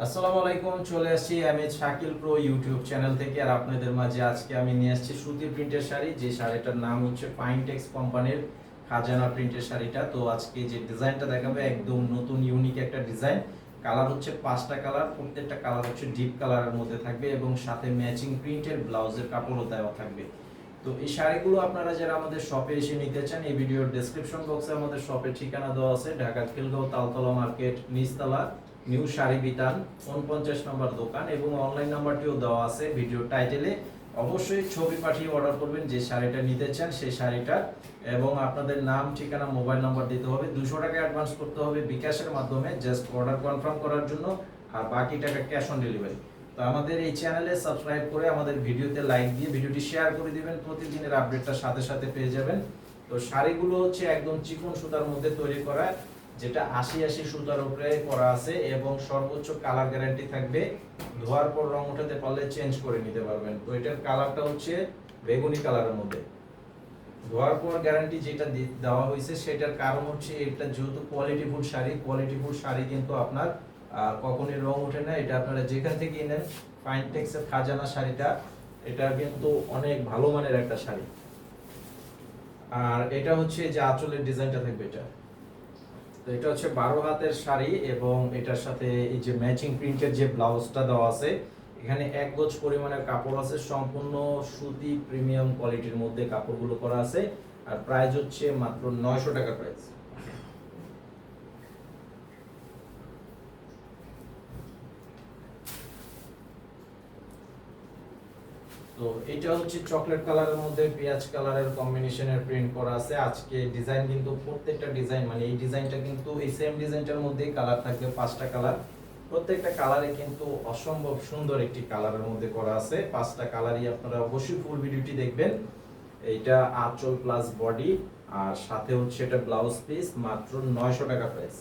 আসসালামু আলাইকুম, চলে আসছি আমি শাকিল প্রো ইউটিউব চ্যানেল থেকে। আর আপনাদের মাঝে আজকে আমি নিয়ে আসছি সুতি প্রিন্টের শাড়ি, যে শাড়িটার নাম হচ্ছে ফাইনটেক্স কোম্পানির খাজানা প্রিন্টের শাড়িটা। তো আজকে যে ডিজাইনটা দেখাবে একদম নতুন ইউনিক একটা ডিজাইন। কালার হচ্ছে 5টা কালার, প্রত্যেকটা কালার হচ্ছে ডিপ কালারের মধ্যে থাকবে এবং সাথে ম্যাচিং প্রিন্টের ব্লাউজের কাপড়ও দেওয়া থাকবে। তো এই শাড়িগুলো আপনারা যারা আমাদের শপে এসে নিতে চান, এই ভিডিওর ডেসক্রিপশন বক্সে আমাদের শপের ঠিকানা দেওয়া আছে। ঢাকা খিলগাঁও তালতলা মার্কেট, নিচতলা, নিউ শাড়ি বিতান, 49 নম্বর দোকান, এবং অনলাইন নাম্বারটিও দেওয়া আছে ভিডিও টাইটেলে। অবশ্যই ছবি পাঠিয়ে অর্ডার করবেন যে শাড়িটা নিতে চান সেই শাড়িটা, এবং আপনাদের নাম, ঠিকানা, মোবাইল নাম্বার দিতে হবে। 200 টাকা অ্যাডভান্স করতে হবে বিকাশের মাধ্যমে, জাস্ট অর্ডার কনফার্ম করার জন্য, আর বাকি টাকা ক্যাশ অন ডেলিভারি। তো আমাদের এই চ্যানেলে সাবস্ক্রাইব করে আমাদের ভিডিওতে লাইক দিয়ে ভিডিওটি শেয়ার করে দিবেন, প্রতিদিনের আপডেটটা সাথে সাথে পেয়ে যাবেন। তো শাড়িগুলো হচ্ছে একদম চিকন সুতার মধ্যে তৈরি করা, যেটা 80 সুতার উপরে করা আছে, এবং সর্বোচ্চ কালার গ্যারান্টি থাকবে। ধোয়ার পর রং উঠাতে পারলে চেঞ্জ করে নিতে পারবেন। তো এটার কালারটা হচ্ছে বেগুনি কালারের মধ্যে। ধোয়ার পর গ্যারান্টি যেটা দেওয়া হয়েছে সেটার কারণ হচ্ছে এটা যেহেতু কোয়ালিটিফুল শাড়ি, কোয়ালিটিফুল শাড়ি কিন্তু আপনার কখনোই রং ওঠে না। এটা আপনারা যেখান থেকে নেন, ফাইনটেক্সের খাজানা শাড়িটা, এটা কিন্তু অনেক ভালো মানের একটা শাড়ি। আর এটা হচ্ছে যে আঁচলের ডিজাইনটা থাকবে এটা। তো এটা হচ্ছে 12 হাতের শাড়ি, এবং এটার সাথে এই যে ম্যাচিং প্রিন্টের যে ব্লাউজটা দেওয়া আছে, এখানে এক গজ পরিমাণের কাপড় আছে, সম্পূর্ণ সুতি প্রিমিয়াম কোয়ালিটির মধ্যে কাপড়গুলো করা আছে। আর প্রাইস হচ্ছে মাত্র 900 টাকা প্রাইস। তো এটা হচ্ছে চকলেট কালারের মধ্যে পেঁয়াজ কালারের কম্বিনেশনের প্রিন্ট করা আছে। আজকে ডিজাইন কিন্তু প্রত্যেকটা ডিজাইন, মানে এই ডিজাইনটা কিন্তু এই সেম ডিজাইনটার মধ্যেই কালার থাকবে 5টা কালার। প্রত্যেকটা কালারে কিন্তু অসম্ভব সুন্দর একটি কালারের মধ্যে করা আছে। 5টা কালারই আপনারা অবশ্যই ফুল ভিডিওটি দেখবেন। এইটা আঁচল প্লাস বডি, আর সাথে হচ্ছে এটা ব্লাউজ পিস, মাত্র 900 টাকা প্রাইস।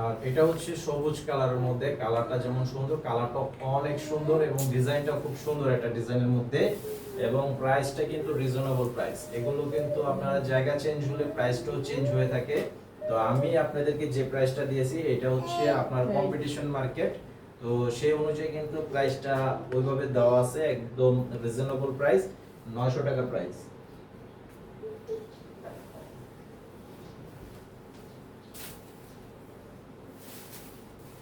আর এটা হচ্ছে সবুজ কালারের মধ্যে। কালারটা যেমন সুন্দর, কালারটা অনেক সুন্দর, এবং ডিজাইনটা খুব সুন্দর একটা ডিজাইনের মধ্যে, এবং প্রাইসটা কিন্তু রিজনেবল প্রাইস। এগুলো কিন্তু আপনারা জায়গা চেঞ্জ হলে প্রাইসটাও চেঞ্জ হয়ে থাকে। তো আমি আপনাদেরকে যে প্রাইসটা দিয়েছি এটা হচ্ছে আপনার কম্পিটিশন মার্কেট, তো সেই অনুযায়ী কিন্তু প্রাইসটা ওইভাবে দেওয়া আছে, একদম রিজনেবল প্রাইস, 900 টাকা প্রাইস।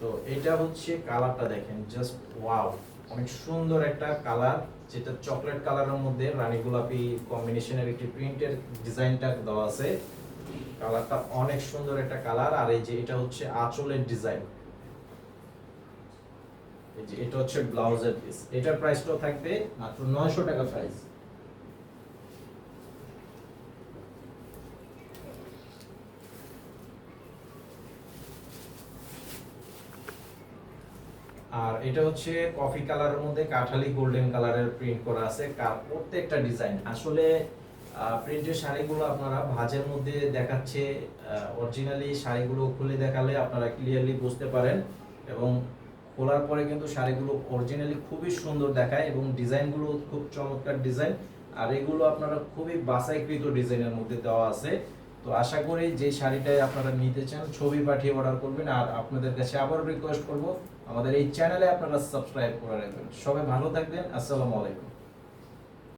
তো এটা হচ্ছে কালারটা দেখেন, জাস্ট ওয়াও, অনেক সুন্দর একটা কালার, যেটা চকলেট কালারের মধ্যে রানী গোলাপি কম্বিনেশনের একটি প্রিন্টের ডিজাইনটা দেওয়া আছে। কালারটা অনেক সুন্দর একটা কালার। আর এই যে এটা হচ্ছে আঁচলের ডিজাইন, এই যে এটা হচ্ছে ব্লাউজের পিস। এটার প্রাইসটাও থাকবে মাত্র 900 টাকা প্রাইস। আর এটা হচ্ছে কফি কালারের মধ্যে কাঠালি গোল্ডেন কালারের প্রিন্ট করা আছে। প্রত্যেকটা ডিজাইন আসলে প্রিন্টের শাড়িগুলো আপনারা ভাঁজের মধ্যে দেখাচ্ছে, অরিজিনালি শাড়িগুলো খুলে দেখালে আপনারা ক্লিয়ারলি বুঝতে পারেন, এবং খোলার পরে কিন্তু শাড়িগুলো অরিজিনালি খুবই সুন্দর দেখায়, এবং ডিজাইনগুলো খুব চমৎকার ডিজাইন। আর এগুলো আপনারা খুবই বাছাইকৃত ডিজাইনের মধ্যে দেওয়া আছে। তো আশা করি যে শাড়িটাই আপনারা নিতে চান ছবি পাঠিয়ে অর্ডার করবেন। আর আপনাদের কাছে আবার রিকোয়েস্ট করব, আমাদের এই চ্যানেলে আপনারা সাবস্ক্রাইব করে রাখবেন। সবাই ভালো থাকবেন, আসসালামু আলাইকুম।